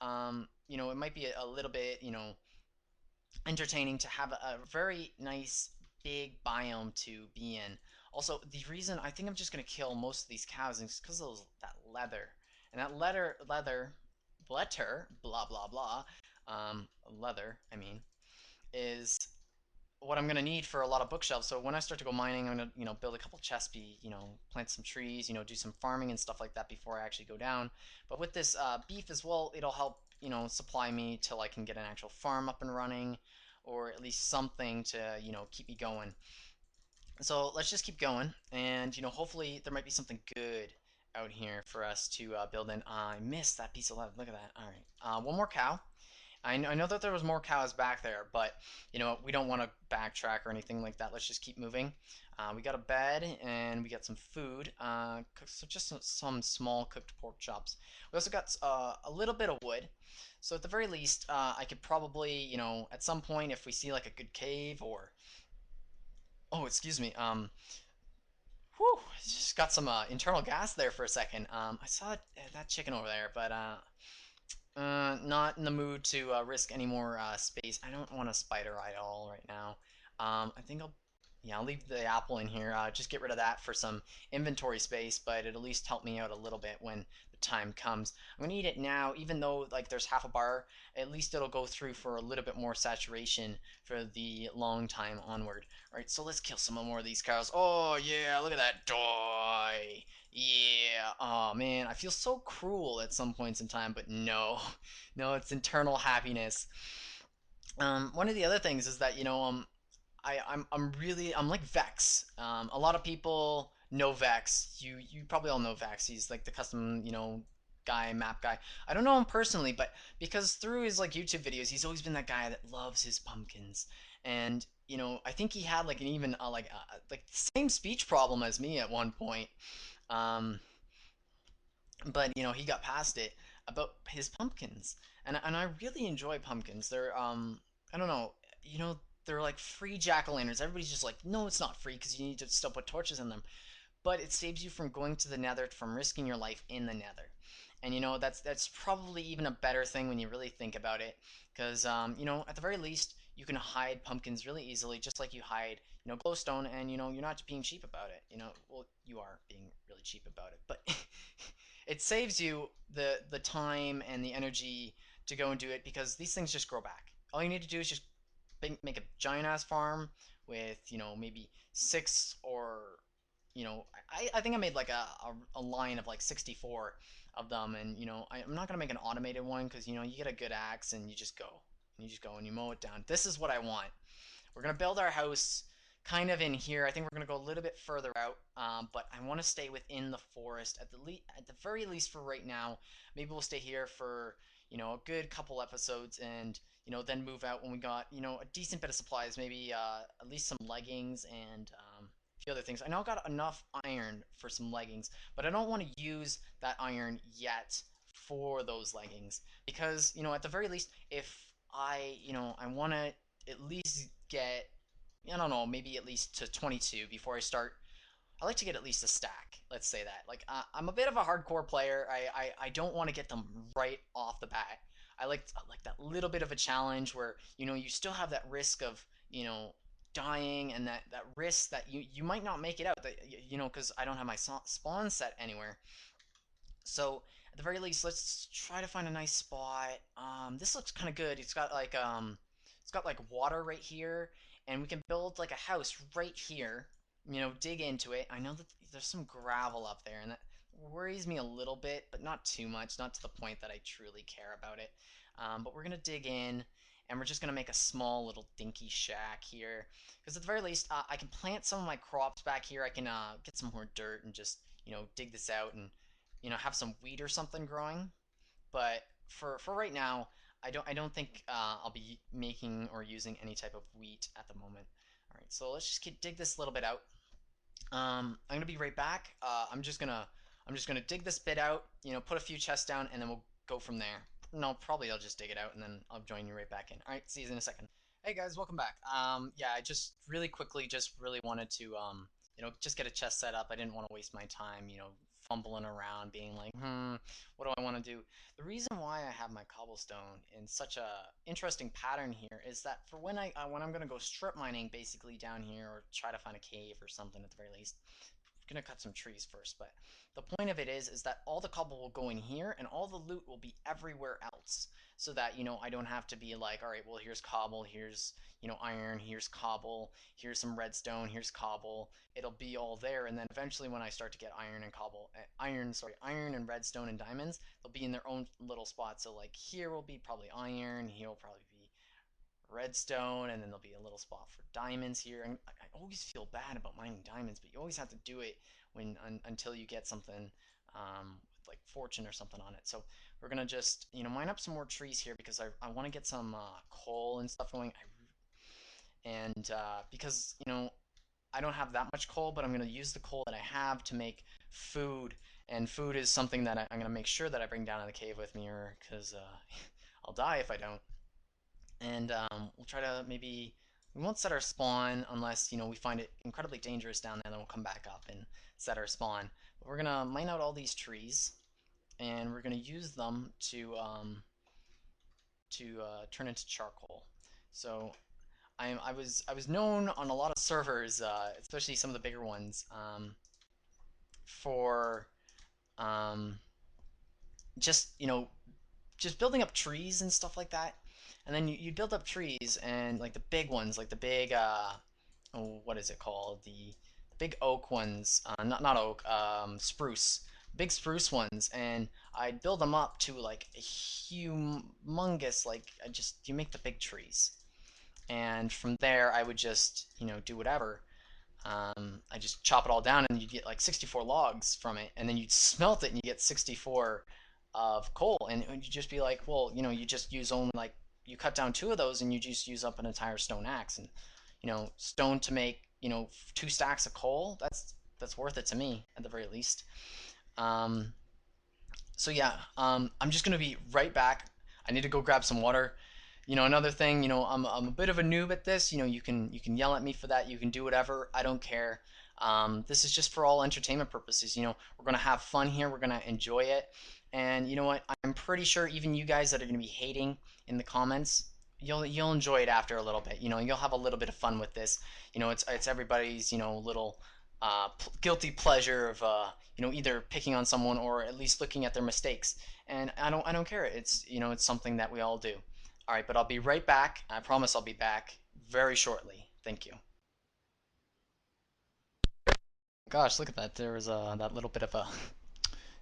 you know, it might be a little bit, you know, entertaining to have a very nice big biome to be in. Also, the reason I think I'm just gonna kill most of these cows is because of that leather, and that leather, blah blah blah, leather. I mean, is what I'm gonna need for a lot of bookshelves. So when I start to go mining, I'm gonna build a couple chests, plant some trees, do some farming and stuff like that before I actually go down. But with this beef as well, it'll help supply me till I can get an actual farm up and running, or at least something to keep me going. So let's just keep going, and hopefully there might be something good out here for us to build in. I missed that piece of leather. Look at that. All right, one more cow. I know that there was more cows back there, but we don't want to backtrack or anything like that. Let's just keep moving. We got a bed and we got some food. So just some small cooked pork chops. We also got a little bit of wood. So at the very least, I could probably, at some point, if we see like a good cave or, oh, excuse me, whew, just got some internal gas there for a second. I saw that chicken over there, but not in the mood to risk any more space. I don't want a spider eye at all right now. I think I'll leave the apple in here. Just get rid of that for some inventory space, but it'll at least help me out a little bit when the time comes. I'm gonna eat it now, even though like there's half a bar. At least it'll go through for a little bit more saturation for the long time onward. All right, so let's kill some more of these cows. Oh yeah, look at that die. Yeah. Oh man, I feel so cruel at some points in time, but no, no, it's internal happiness. One of the other things is that I'm like Vex. A lot of people know Vex. You probably all know Vex. He's like the custom guy, map guy. I don't know him personally, but because through his like YouTube videos, he's always been that guy that loves his pumpkins. And I think he had like an even like the same speech problem as me at one point. Um, but he got past it about his pumpkins, and I really enjoy pumpkins. They're I don't know, they're like free jack-o'-lanterns. Everybody's just like, no, it's not free because you need to still put torches in them, but it saves you from going to the nether, from risking your life in the nether. And that's probably even a better thing when you really think about it, because at the very least you can hide pumpkins really easily, just like you hide glowstone, and you're not being cheap about it. Well, you are being really cheap about it, but it saves you the time and the energy to go and do it, because these things just grow back. All you need to do is just make a giant ass farm with maybe six, or I think I made like a line of like 64 of them, and I'm not gonna make an automated one, because you get a good axe and you you mow it down. This is what I want. We're gonna build our house kind of in here. I think we're gonna go a little bit further out, but I want to stay within the forest at the very least for right now. Maybe we'll stay here for a good couple episodes, and then move out when we got a decent bit of supplies. Maybe at least some leggings and a few other things. I know I got enough iron for some leggings, but I don't want to use that iron yet for those leggings, because at the very least, if I want to at least get, I don't know, maybe at least to 22 before I start. I like to get at least a stack. Let's say that. Like I'm a bit of a hardcore player. I don't want to get them right off the bat. I like that little bit of a challenge where you still have that risk of dying, and that risk that you might not make it out. That because I don't have my spawn set anywhere. So at the very least, let's try to find a nice spot. This looks kind of good. It's got like water right here, and we can build like a house right here. Dig into it. I know that there's some gravel up there, and that worries me a little bit, but not too much. Not to the point that I truly care about it. But we're gonna dig in, and we're just gonna make a small little dinky shack here, because at the very least, I can plant some of my crops back here. I can get some more dirt and just dig this out, and have some wheat or something growing. But for right now, I don't think I'll be making or using any type of wheat at the moment. All right, so let's just dig this little bit out. I'm gonna be right back. I'm just gonna dig this bit out. Put a few chests down, and then we'll go from there. No, probably I'll just dig it out, and then I'll join you right back in. All right, see you in a second. Hey guys, welcome back. Yeah, I just really quickly just really wanted to just get a chest set up. I didn't want to waste my time, fumbling around, being like, what do I want to do? The reason why I have my cobblestone in such a interesting pattern here is that for when I'm gonna go strip mining, basically down here, or try to find a cave or something at the very least. I'm gonna cut some trees first, but the point of it is that all the cobble will go in here, and all the loot will be everywhere else, so that I don't have to be like, all right, well, here's cobble, here's iron, here's cobble, here's some redstone, here's cobble. It'll be all there, and then eventually when I start to get iron and cobble, iron and redstone and diamonds, they'll be in their own little spots. So like here will be probably iron, here will probably be redstone, and then there'll be a little spot for diamonds here. And I always feel bad about mining diamonds, but you always have to do it until you get something with like fortune or something on it. So we're gonna just mine up some more trees here because I want to get some coal and stuff going. And because I don't have that much coal, but I'm gonna use the coal that I have to make food. And food is something that I'm gonna make sure that I bring down in the cave with me, or because I'll die if I don't. And we'll try to maybe we won't set our spawn unless we find it incredibly dangerous down there. Then we'll come back up and set our spawn. But we're gonna mine out all these trees, and we're gonna use them to turn into charcoal. So I was known on a lot of servers, especially some of the bigger ones, for um, just just building up trees and stuff like that. And then you build up trees and like the big ones, like the big oh, what is it called? The big oak ones, not oak, spruce, big spruce ones, and I'd build them up to like a humongous, like you make the big trees, and from there I would just do whatever. I just chop it all down, and you get like 64 logs from it, and then you'd smelt it, and you get 64 of coal, and you'd just be like, well, you just use only like you cut down two of those, and you just use up an entire stone axe, and stone to make 2 stacks of coal. That's worth it to me at the very least. Um, so yeah, I'm just gonna be right back. I need to go grab some water. Another thing, I'm a bit of a noob at this. You can yell at me for that. You can do whatever. I don't care. This is just for all entertainment purposes. We're gonna have fun here. We're gonna enjoy it. And you know what? I'm pretty sure even you guys that are gonna be hating in the comments, you'll enjoy it after a little bit. You'll have a little bit of fun with this. It's everybody's little guilty pleasure of either picking on someone or at least looking at their mistakes. And I don't care. It's something that we all do. All right, but I'll be right back. I promise I'll be back very shortly. Thank you. Gosh, look at that. There was that little bit of a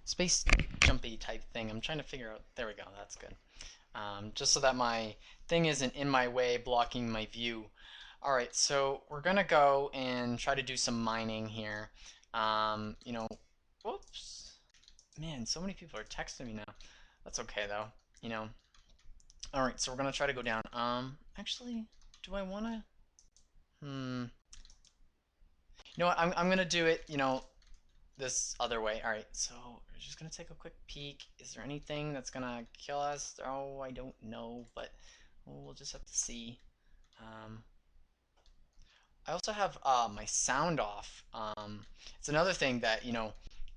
space jumpy type thing. I'm trying to figure out. There we go. That's good. Just so that my thing isn't in my way, blocking my view. All right, so we're gonna go and try to do some mining here. Whoops. Man, so many people are texting me now. That's okay though. You know. All right, so we're gonna try to go down. Actually, do I wanna? Hmm. You know what? I'm gonna do it. This other way. All right, so we're just gonna take a quick peek. Is there anything that's gonna kill us? Oh, I don't know, but we'll just have to see. Um, I also have my sound off. It's another thing that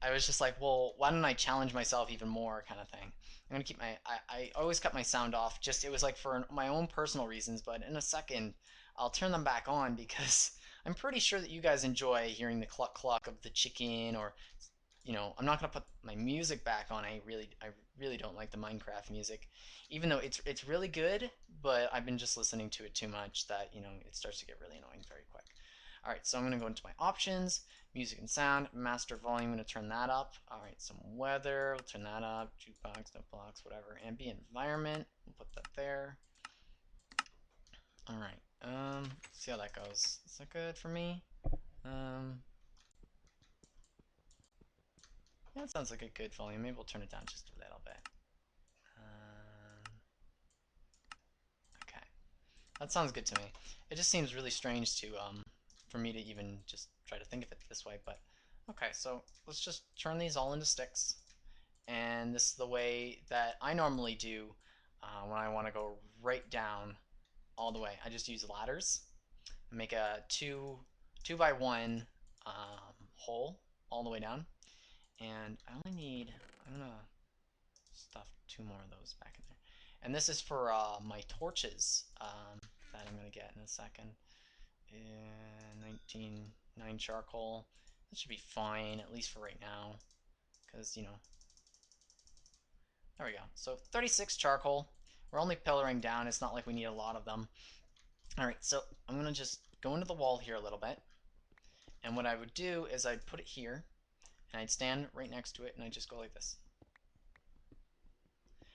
I was just like, well, why don't I challenge myself even more, kind of thing. I'm gonna keep I always cut my sound off. Just it was like for my own personal reasons, but in a second, I'll turn them back on because I'm pretty sure that you guys enjoy hearing the cluck cluck of the chicken, or I'm not gonna put my music back on. I really don't like the Minecraft music, even though it's really good. But I've been just listening to it too much that it starts to get really annoying very quick. All right, so I'm gonna go into my options, music and sound, master volume. I'm gonna turn that up. All right, some weather. We'll turn that up. Jukebox, no blocks, whatever. Ambient environment. We'll put that there. All right. See how that goes. Is that good for me? Um, yeah, that sounds like a good volume. Maybe we'll turn it down just a little bit. Okay, that sounds good to me. It just seems really strange to for me to even just try to think of it this way, but okay. So let's just turn these all into sticks, and this is the way that I normally do when I want to go right down all the way. I just use ladders, make a two by one hole all the way down, And I only need, I'm gonna stuff 2 more of those back in there. And this is for my torches that I'm gonna get in a second. 19, 9 charcoal. That should be fine, at least for right now. Because, you know, there we go. So 36 charcoal. We're only pillaring down. It's not like we need a lot of them. All right, so I'm going to just go into the wall here a little bit. And what I would do is I'd put it here, and I'd stand right next to it, and I'd just go like this.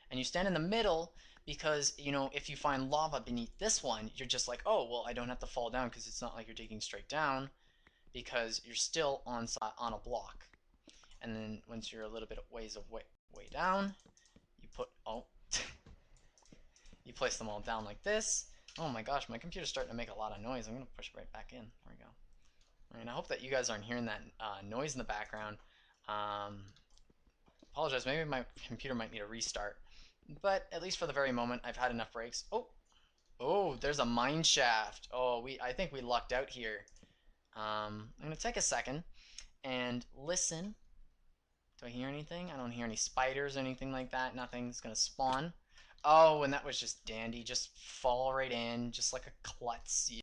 And you stand in the middle because, you know, if you find lava beneath this one, you're just like, oh, well, I don't have to fall down because it's not like you're digging straight down because you're still on a block. And then once you're a little bit ways of way down, you put, oh, you place them all down like this. Oh my gosh, my computer's starting to make a lot of noise. I'm going to push it right back in. There we go. All right, I hope that you guys aren't hearing that noise in the background. Um, Apologize, maybe my computer might need a restart. But at least for the very moment, I've had enough breaks. Oh, oh, there's a mine shaft. Oh, I think we lucked out here. I'm gonna take a second and listen. Do I hear anything? I don't hear any spiders or anything like that. Nothing's gonna spawn. Oh, and that was just dandy. Just fall right in, just like a klutz,